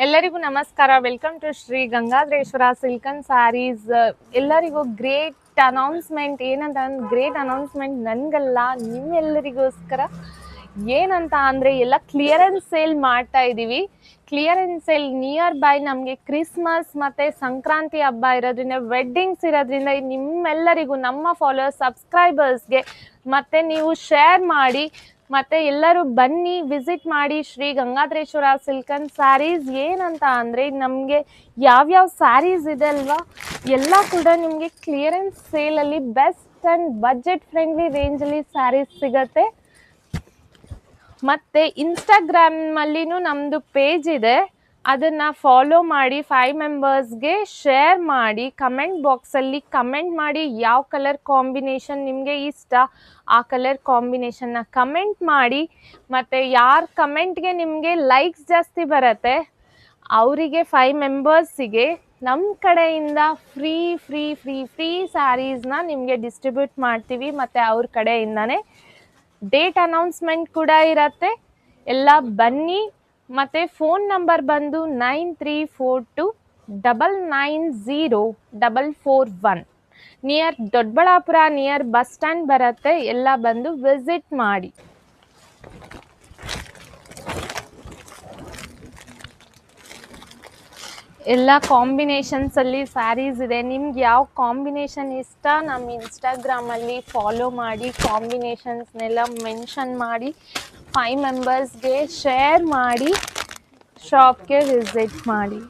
ಎಲ್ಲರಿಗೂ ನಮಸ್ಕಾರ. Welcome to Shri Gangadhareshwara silk and sarees. ಎಲ್ಲರಿಗೂ ಗ್ರೇಟ್ ಅನೌನ್ಸ್ಮೆಂಟ್. ಏನಂತ ಗ್ರೇಟ್ ಅನೌನ್ಸ್ಮೆಂಟ್ ನನಗಲ್ಲ, ನಿಮ್ಮೆಲ್ಲರಿಗೋಸ್ಕರ. ಏನಂತ ಅಂದರೆ ಎಲ್ಲ ಕ್ಲಿಯರೆನ್ಸ್ ಸೇಲ್ ಮಾಡ್ತಾ ಇದ್ದೀವಿ. ಕ್ಲಿಯರೆನ್ಸ್ ಸೇಲ್ ನಿಯರ್ ಬೈ ನಮಗೆ ಕ್ರಿಸ್ಮಸ್ ಮತ್ತು ಸಂಕ್ರಾಂತಿ ಹಬ್ಬ ಇರೋದ್ರಿಂದ, ವೆಡ್ಡಿಂಗ್ಸ್ ಇರೋದ್ರಿಂದ ನಿಮ್ಮೆಲ್ಲರಿಗೂ, ನಮ್ಮ ಫಾಲೋವರ್ಸ್, ಸಬ್ಸ್ಕ್ರೈಬರ್ಸ್ಗೆ ಮತ್ತು ನೀವು ಶೇರ್ ಮಾಡಿ ಮತ್ತು ಎಲ್ಲರೂ ಬನ್ನಿ, ವಿಸಿಟ್ ಮಾಡಿ ಶ್ರೀ ಗಂಗಾಧರೇಶ್ವರ ಸಿಲ್ಕ್ ಅಂಡ್ ಸ್ಯಾರೀಸ್. ಏನಂತ ಅಂದರೆ ನಮಗೆ ಯಾವ್ಯಾವ ಸ್ಯಾರೀಸ್ ಇದೆ ಅಲ್ವಾ, ಎಲ್ಲ ಕೂಡ ನಿಮಗೆ ಕ್ಲಿಯರೆನ್ಸ್ ಸೇಲಲ್ಲಿ ಬೆಸ್ಟ್ ಆ್ಯಂಡ್ ಬಜೆಟ್ ಫ್ರೆಂಡ್ಲಿ ರೇಂಜಲ್ಲಿ ಸ್ಯಾರೀಸ್ ಸಿಗತ್ತೆ. ಮತ್ತು ಇನ್ಸ್ಟಾಗ್ರಾಮಲ್ಲಿನೂ ನಮ್ಮದು ಪೇಜ್ ಇದೆ, ಅದನ್ನು ಫಾಲೋ ಮಾಡಿ. 5 ಮೆಂಬರ್ಸ್ಗೆ ಶೇರ್ ಮಾಡಿ. ಕಮೆಂಟ್ ಬಾಕ್ಸಲ್ಲಿ ಕಮೆಂಟ್ ಮಾಡಿ, ಯಾವ ಕಲರ್ ಕಾಂಬಿನೇಷನ್ ನಿಮಗೆ ಇಷ್ಟ ಆ ಕಲರ್ ಕಾಂಬಿನೇಷನ್ನ ಕಮೆಂಟ್ ಮಾಡಿ. ಮತ್ತು ಯಾರ ಕಮೆಂಟ್ಗೆ ನಿಮಗೆ ಲೈಕ್ಸ್ ಜಾಸ್ತಿ ಬರುತ್ತೆ ಅವರಿಗೆ 5 ಮೆಂಬರ್ಸಿಗೆ ನಮ್ಮ ಕಡೆಯಿಂದ ಫ್ರೀ ಫ್ರೀ ಫ್ರೀ ಫ್ರೀ ಸ್ಯಾರೀಸ್ನ ನಿಮಗೆ ಡಿಸ್ಟ್ರಿಬ್ಯೂಟ್ ಮಾಡ್ತೀವಿ. ಮತ್ತು ಅವ್ರ ಕಡೆಯಿಂದನೇ ಡೇಟ್ ಅನೌನ್ಸ್ಮೆಂಟ್ ಕೂಡ ಇರುತ್ತೆ. ಎಲ್ಲ ಬನ್ನಿ. ಮತ್ತು ಫೋನ್ ನಂಬರ್ ಬಂದು 9342990441. Near Doddaballapura, near bus stand ಬರುತ್ತೆ. ಎಲ್ಲ ಬಂದು ವಿಸಿಟ್ ಮಾಡಿ. ಎಲ್ಲ ಕಾಂಬಿನೇಷನ್ಸಲ್ಲಿ ಸ್ಯಾರೀಸ್ ಇದೆ. ನಿಮ್ಗೆ ಯಾವ ಕಾಂಬಿನೇಷನ್ ಇಷ್ಟ ನಮ್ಮ ಇನ್ಸ್ಟಾಗ್ರಾಮಲ್ಲಿ ಫಾಲೋ ಮಾಡಿ. ಕಾಂಬಿನೇಷನ್ಸ್ನೆಲ್ಲ ಮೆನ್ಷನ್ ಮಾಡಿ 5 ಮೆಂಬರ್ಸ್ಗೆ ಶೇರ್ ಮಾಡಿ, ಶಾಪ್ಗೆ ವಿಸಿಟ್ ಮಾಡಿ.